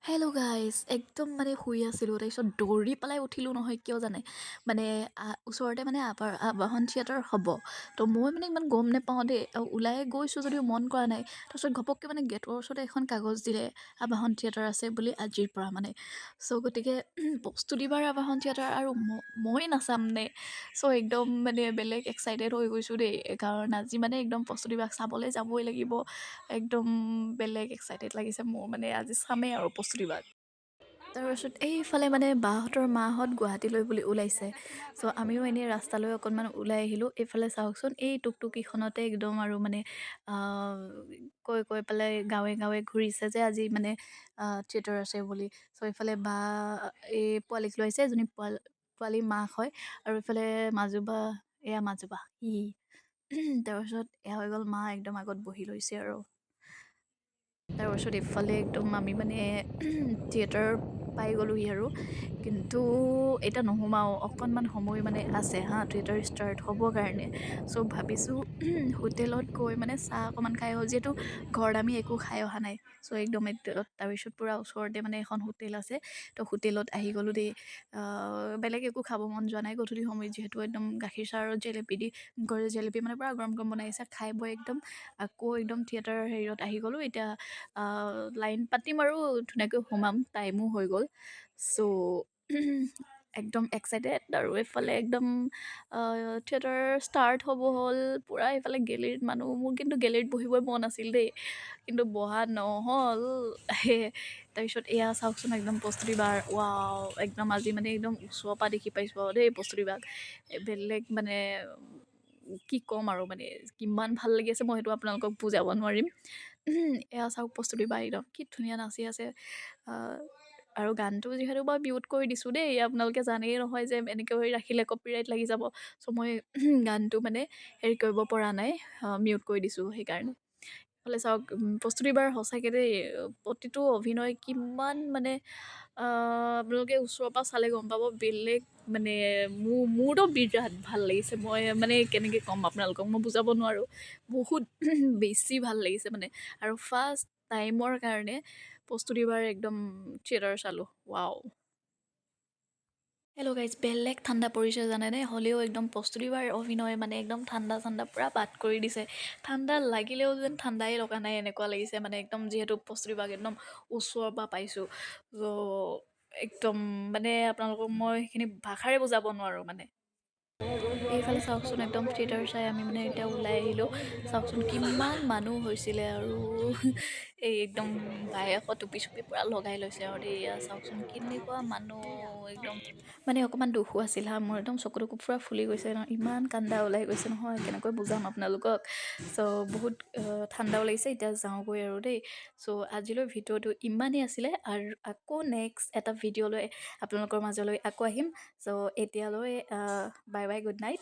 hello' guys একদম মানে শুই আছিলোঁ তাৰপিছত দৌৰি পেলাই উঠিলোঁ নহয় কিয় জানে মানে ওচৰতে মানে আবাহন থিয়েটাৰ হ'ব তো মই মানে ইমান গম নাপাওঁ দেই ওলাই গৈছোঁ যদিও মন কৰা নাই তাৰপিছত ঘপককৈ মানে গেটৰ ওচৰতে এখন কাগজ দিলে আবাহন থিয়েটাৰ আছে বুলি আজিৰ পৰা মানে চ' গতিকে বস্তুদিবাৰ আবাহন থিয়েটাৰ আৰু মই নাচাম নে চ' একদম মানে বেলেগ এক্সাইটেড হৈ গৈছোঁ দেই কাৰণ আজি মানে একদম বস্তুদিবাক চাবলৈ যাবই লাগিব একদম বেলেগ এক্সাইটেড লাগিছে মোৰ মানে আজি চামেই আৰু বস্তুদিবাক তাৰপাছত এইফালে মানে বাহঁতৰ মাহঁত গুৱাহাটীলৈ বুলি ওলাইছে চ' আমিও এনেই ৰাস্তালৈ অকণমান ওলাই আহিলোঁ এইফালে চাওকচোন এই টুকটুকিখনতে একদম আৰু মানে আহ, কৈ কৈ পেলাই গাঁৱে গাঁৱে ঘূৰিছে যে আজি মানে থিয়েটাৰ আছে বুলি চ' এইফালে বা এই পোৱালীক লৈ আহিছে এজনী পোৱালী মাক হয় আৰু এইফালে মাজুবা এয়া মাজুবা তাৰপাছত এয়া হৈ গ'ল মা একদম আগত বহি লৈছে আৰু তাৰপাছত এইফালে একদম আমি মানে থিয়েটাৰ পাই গ'লোহি আৰু কিন্তু এতিয়া নোসোমাওঁ অকণমান সময় মানে আছে হা থিয়েটাৰ ষ্টাৰ্ট হ'বৰ কাৰণে চ' ভাবিছোঁ হোটেলত গৈ মানে চাহ অকণমান খাই আহোঁ যিহেতু ঘৰত আমি একো খাই অহা নাই চ' একদম তাৰপিছত পূৰা ওচৰতে মানে এখন হোটেল আছে তো হোটেলত আহি গ'লোঁ দেই বেলেগ একো খাব মন যোৱা নাই গধূলি সময়ত যিহেতু একদম গাখীৰ চাহ আৰু জেলেপি দি জেলেপি মানে পূৰা গৰম গৰম বনাইছে খাই বৈ একদম আকৌ একদম থিয়েটাৰ হেৰিয়ত আহি গ'লোঁ এতিয়া লাইন পাতিম আৰু ধুনীয়াকৈ সোমাম টাইমো হৈ গ'ল চ' একদম এক্সাইটেড আৰু এইফালে একদম থিয়েটাৰ ষ্টাৰ্ট হ'ব হ'ল পূৰা এইফালে গেলেৰীত মানুহ মোৰ কিন্তু গেলেৰীত বহিবই মন আছিল দেই কিন্তু বহা নহ'ল তাৰপিছত এয়া চাওকচোন একদম বস্তুদিবাৰ ৱাও একদম আজি মানে একদম ওচৰৰ পৰা দেখি পাইছোঁ আৰু দেই বস্তুদিবাক বেলেগ মানে কি ক'ম আৰু মানে কিমান ভাল লাগি আছে মই সেইটো আপোনালোকক বুজাব নোৱাৰিম এয়া চাওক বস্তুদিবাৰ একদম কি ধুনীয়া নাচি আছে আহ, আৰু গানটো যিহেতু মই মিউট কৰি দিছোঁ দেই আপোনালোকে জানেই নহয় যে এনেকৈ কৰি ৰাখিলে কপিৰাইট লাগি যাব চ' মই গানটো মানে হেৰি কৰিব পৰা নাই মিউট কৰি দিছোঁ সেইকাৰণে ফালে চাওক বস্তুদিবাৰ সঁচাকৈ দেই প্ৰতিটো অভিনয় কিমান মানে আপোনালোকে ওচৰৰ পৰা চালে গম পাব বেলেগ মানে মোৰতো বিৰাট ভাল লাগিছে মই মানে কেনেকৈ ক'ম আপোনালোকক মই বুজাব নোৱাৰোঁ বহুত বেছি ভাল লাগিছে মানে আৰু ফাৰ্ষ্ট টাইমৰ কাৰণে বস্তুদিবাৰ একদম থিয়েটাৰ চালোঁ ৱাও হেল্ল' গাইজ বেলেগ ঠাণ্ডা পৰিছে জানেনে হ'লেও একদম বস্তুদিবাৰ অভিনয় মানে একদম ঠাণ্ডা ঠাণ্ডা পূৰা বাদ কৰি দিছে ঠাণ্ডা লাগিলেও যেন ঠাণ্ডাই লগা নাই এনেকুৱা লাগিছে মানে একদম যিহেতু বস্তুদিবাক একদম ওচৰৰ পৰা পাইছোঁ ত' একদম মানে আপোনালোকক মই সেইখিনি ভাষাৰে বুজাব নোৱাৰোঁ মানে এইফালে চাওকচোন একদম থিয়েটাৰ চাই আমি মানে এতিয়া ওলাই আহিলোঁ চাওকচোন কিমান মানুহ হৈছিলে আৰু এই একদম বায়ে আকৌ টুপি চুপি পূৰা লগাই লৈছে আৰু দেই এয়া চাওকচোন কেনেকুৱা মানুহ একদম মানে অকণমান দুখো আছিল হা মোৰ একদম চকু টকু পূৰা ফুলি গৈছে ন ইমান কান্দা ওলাই গৈছে নহয় কেনেকৈ বুজাম আপোনালোকক চ' বহুত ঠাণ্ডাও লাগিছে এতিয়া যাওঁগৈ আৰু দেই চ' আজিলৈ ভিডিঅ'টো ইমানেই আছিলে আৰু আকৌ নেক্সট এটা ভিডিঅ' লৈ আপোনালোকৰ মাজলৈ আকৌ আহিম চ' এতিয়ালৈ বাই বাই গুড নাইট